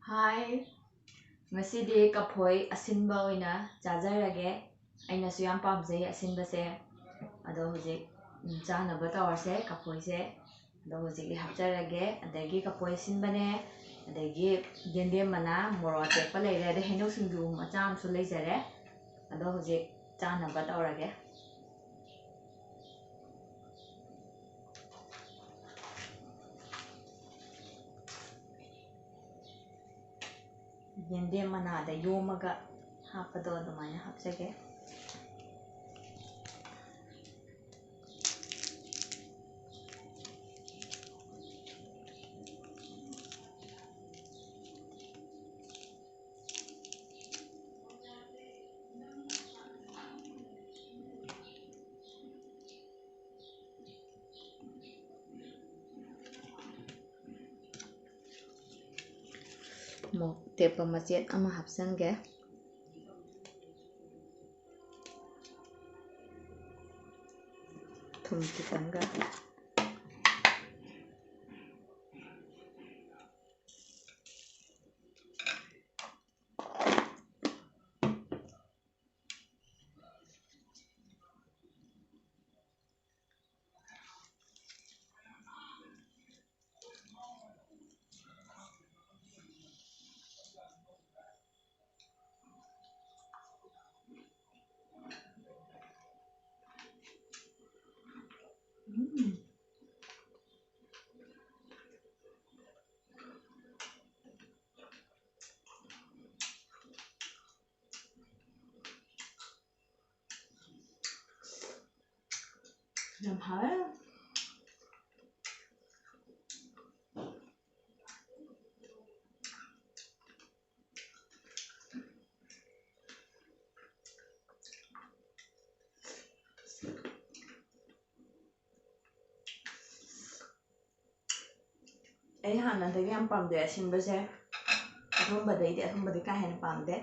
Hi, ngasidi Kaphoi Asinba oina chajarage aina su yam pamjai asinba se ado hojik chanaba tawrse Kaphoi se ado hojik li hapjarage adagi Kaphoi asinbane adagi yendem mana moro tepa leire ade henu singju macha amsu leijare ado hojik chanaba tawrage yendem mana da yomaga hapado adumaya hapjage mo tepa machet ama hapsange thum kitanga yam hawe ai hana da yam pamde asinba se athumba dai de athumba de ka hen pamde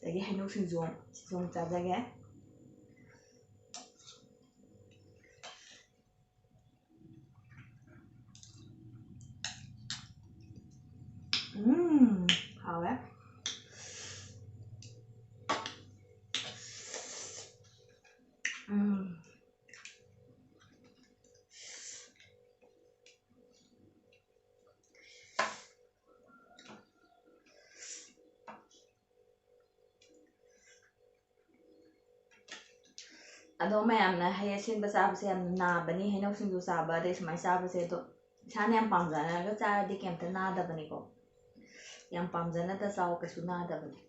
dagi henu singju chajage hawe ado mayamna hay asinba sabase yam nabani henu singju saba de sumai sabase to isana yam pamjana ga charadi kemta nadabani ko yam pamjana ta saw kasu nadabani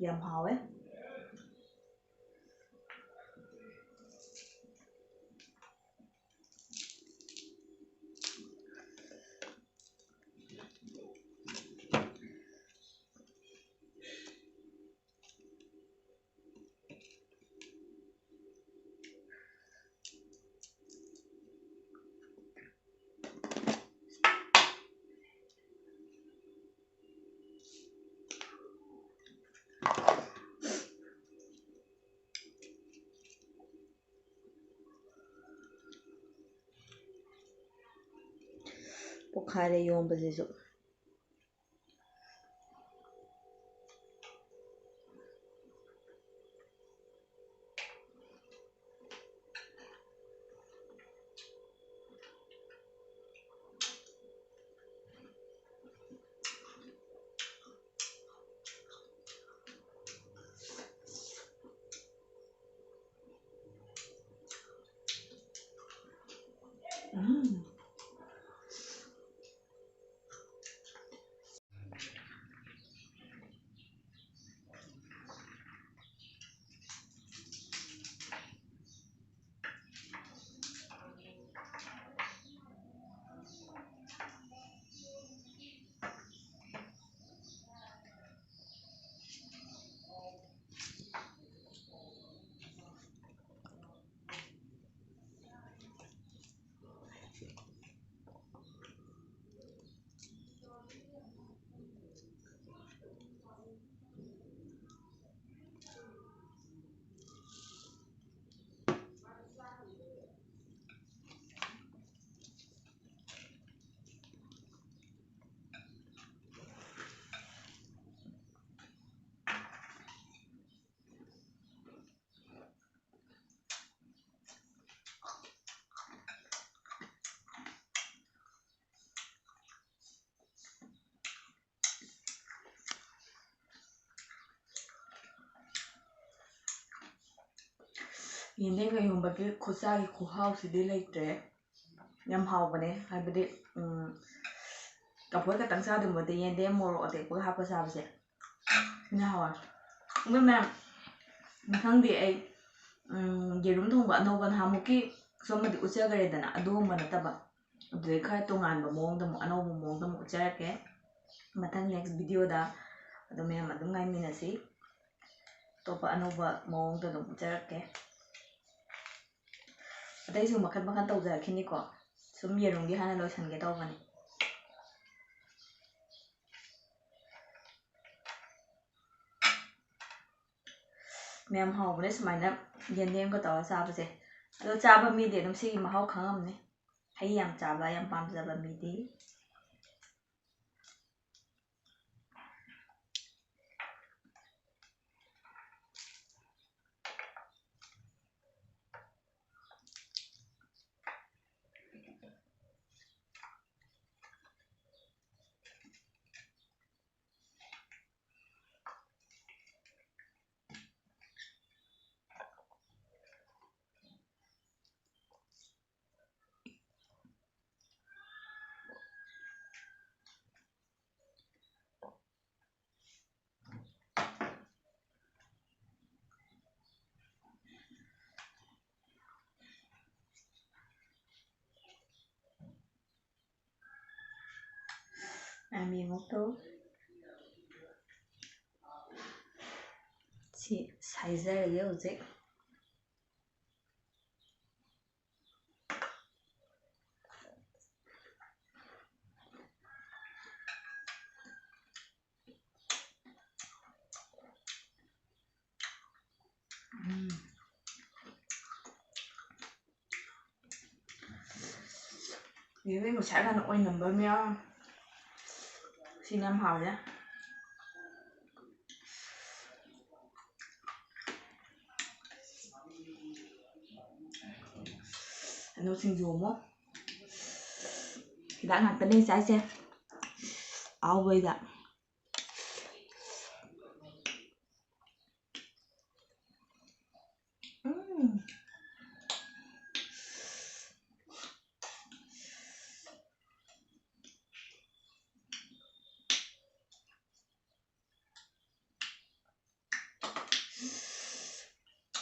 yam hawe pokhare yombasisu ꯌꯦꯟꯗꯦꯝꯒ ꯏꯔꯣꯝꯕꯒꯤ ꯈꯨꯠꯆꯥꯒꯤ ꯈꯨꯍꯥꯎꯁꯤꯗꯤ ꯂꯩꯇ꯭ꯔꯦ ꯌꯥꯝ ꯍꯥꯎꯕꯅꯦ ꯍꯥꯏꯕꯗꯤ ꯀꯐꯣꯏ ꯈꯛꯇꯪ ꯆꯥꯗꯣꯏꯕꯗꯤ ꯌꯦꯟꯗꯦꯝ ꯃꯣꯔꯣꯛ ꯑꯇꯦꯛꯄꯒ ꯍꯥꯞꯄ ꯆꯥꯕꯁꯦ ꯁꯤꯅ ꯍꯥꯎꯋꯦ ꯑꯗꯨ ꯃꯌꯥꯝ ꯃꯊꯪꯗꯤ ꯑꯩ ꯌꯦꯔꯨꯝ ꯊꯣꯡꯕ ꯑꯅꯧꯕ ꯅꯍꯥꯟꯃꯨꯛꯀꯤ ꯁꯣꯝꯃꯗꯤ ꯎꯠꯆꯈ꯭ꯔꯦꯗꯅ ꯑꯗꯨꯒꯨꯝꯕ ꯅꯠꯇꯕ ꯑꯗꯨꯗꯩ ꯈꯔ ꯇꯣꯉꯥꯟꯕ ꯃꯑꯣꯡꯗ ꯑꯃꯨꯛ ꯑꯅꯧꯕ ꯃꯑꯣꯡꯗ ꯑꯃꯨꯛ ꯎꯠꯆꯔꯛꯀꯦ ꯃꯊꯪ ꯅꯦꯛꯁ ꯚꯤꯗꯤꯑꯣꯗ ꯑꯗꯨ ꯃꯌꯥꯝ ꯑꯗꯨꯝ ꯉꯥꯏꯃꯤꯟꯅꯁꯤ ꯑꯇꯣꯞꯄ ꯑꯅꯧꯕ ꯃꯑꯣꯡꯗ ꯑꯗꯨꯝ ꯎꯠꯆꯔꯛꯀꯦ ꯑꯇꯩꯁꯨ ꯃꯈꯜ ꯃꯈꯜ ꯇꯧꯖꯔꯛꯈꯤꯅꯤꯀꯣ ꯁꯨꯝ ꯌꯦꯔꯨꯝꯒꯤ ꯍꯥꯟꯅ ꯂꯣꯏꯁꯟꯒꯦ ꯇꯧꯕꯅꯤ ꯃꯌꯥꯝ ꯍꯥꯎꯕꯅꯦ ꯁꯨꯃꯥꯏꯅ ꯌꯦꯟꯗꯦꯝꯒ ꯇꯧꯔꯒ ꯆꯥꯕꯁꯦ ꯑꯗꯣ ꯆꯥꯕ ꯃꯤꯗꯤ ꯑꯗꯨꯝ ꯁꯤꯒꯤ ꯃꯍꯥꯎ ꯈꯪꯉꯝꯅꯤ ꯍꯩ ꯌꯥꯝ ꯆꯥꯕ ꯌꯥꯝ ꯄꯥꯝꯖꯕ ꯃꯤꯗꯤ ꯃꯌꯥꯝ ꯌꯦꯡꯉꯣꯛꯇꯣ ꯁꯤ ꯁꯥꯏꯖꯔꯒꯦ ꯍꯧꯖꯤꯛ ꯌꯦꯟꯗꯦꯝ ꯉꯁꯥꯏ ꯍꯥꯟꯅ ꯑꯣꯏꯅꯝꯕ ꯑꯃ ꯌꯥꯎꯔꯝꯃꯦ ꯁꯤꯅ ꯌꯥꯝ ꯍꯥꯎꯋꯦ ꯑꯗꯨ ꯁꯤꯡꯖꯨ ꯑꯃꯨꯛ ꯍꯤꯗꯥꯛ ꯉꯥꯛꯇꯅꯦ ꯆꯥꯏꯁꯦ ꯑꯍꯥꯎꯕꯩꯗ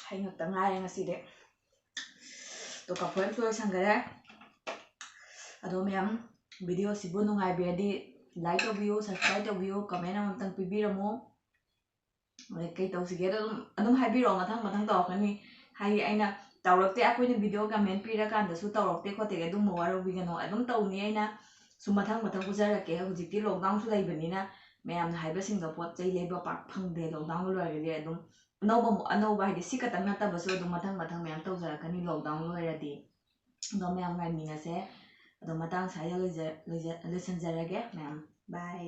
ꯍꯩ ꯉꯥꯛꯇ ꯉꯥꯏꯔꯦ ꯉꯁꯤꯗꯤ ꯇꯣ ꯀꯐꯣꯏ ꯑꯃꯁꯨ ꯂꯣꯏꯁꯟꯈꯔꯦ ꯑꯗꯣ ꯃꯌꯥꯝ ꯚꯤꯗꯤꯑꯣꯁꯤꯕꯨ ꯅꯨꯡꯉꯥꯏꯕꯤꯔꯗꯤ ꯂꯥꯏꯛ ꯇꯧꯕꯤꯌꯨ ꯁꯕꯁꯀ꯭ꯔꯥꯏꯕ ꯇꯧꯕꯤꯌꯨ ꯀꯃꯦꯟ ꯑꯃꯇꯪ ꯄꯤꯕꯤꯔꯝꯃꯨ ꯑꯗꯩ ꯀꯩ ꯇꯧꯁꯤꯒꯦꯗꯣ ꯑꯗꯨꯝ ꯍꯥꯏꯕꯤꯔꯛꯑꯣ ꯃꯊꯪ ꯇꯧꯔꯛꯀꯅꯤ ꯍꯥꯏꯗꯤ ꯑꯩꯅ ꯇꯧꯔꯛꯇꯦ ꯑꯩꯈꯣꯏꯅ ꯚꯤꯗꯤꯑꯣ ꯀꯃꯦꯟ ꯄꯤꯔꯀꯥꯟꯗꯁꯨ ꯇꯧꯔꯛꯇꯦ ꯈꯣꯠꯇꯦ ꯑꯗꯨꯝꯕ ꯋꯥꯔꯧꯕꯤꯒꯅꯣ ꯑꯗꯨꯝ ꯇꯧꯅꯤ ꯑꯩꯅ ꯁꯨꯝ ꯃꯊꯪ ꯎꯠꯆꯔꯛꯀꯦ ꯍꯧꯖꯤꯛꯇꯤ ꯂꯣꯛꯗꯥꯎꯟꯁꯨ ꯂꯩꯕꯅꯤꯅ ꯃꯌꯥꯝꯅ ꯍꯥꯏꯕꯁꯤꯡꯗꯣ ꯄꯣꯠ ꯆꯩ ꯂꯩꯕ ꯄꯥꯛ ꯐꯪꯗꯦ ꯂꯣꯛꯗꯥꯎꯟ ꯂꯣꯏꯔꯗꯤ ꯑꯗꯨꯝ ꯑꯅꯧꯕ ꯍꯥꯏꯗꯤ ꯁꯤ ꯈꯛꯇꯪ ꯅꯠꯇꯕꯁꯨ ꯑꯗꯨꯝ ꯃꯊꯪ ꯃꯌꯥꯝ ꯇꯧꯖꯔꯛꯀꯅꯤ ꯂꯣꯛꯗꯥꯎꯟ ꯂꯣꯏꯔꯗꯤ ꯑꯗꯣ ꯃꯌꯥꯝ ꯉꯥꯏꯃꯤꯟꯅꯁꯦ ꯑꯗꯣ ꯃꯇꯥꯡ ꯁ꯭ꯋꯥꯏꯗ ꯂꯣꯏꯁꯟꯖꯔꯒꯦ ꯃꯌꯥꯝ ꯕꯥꯏ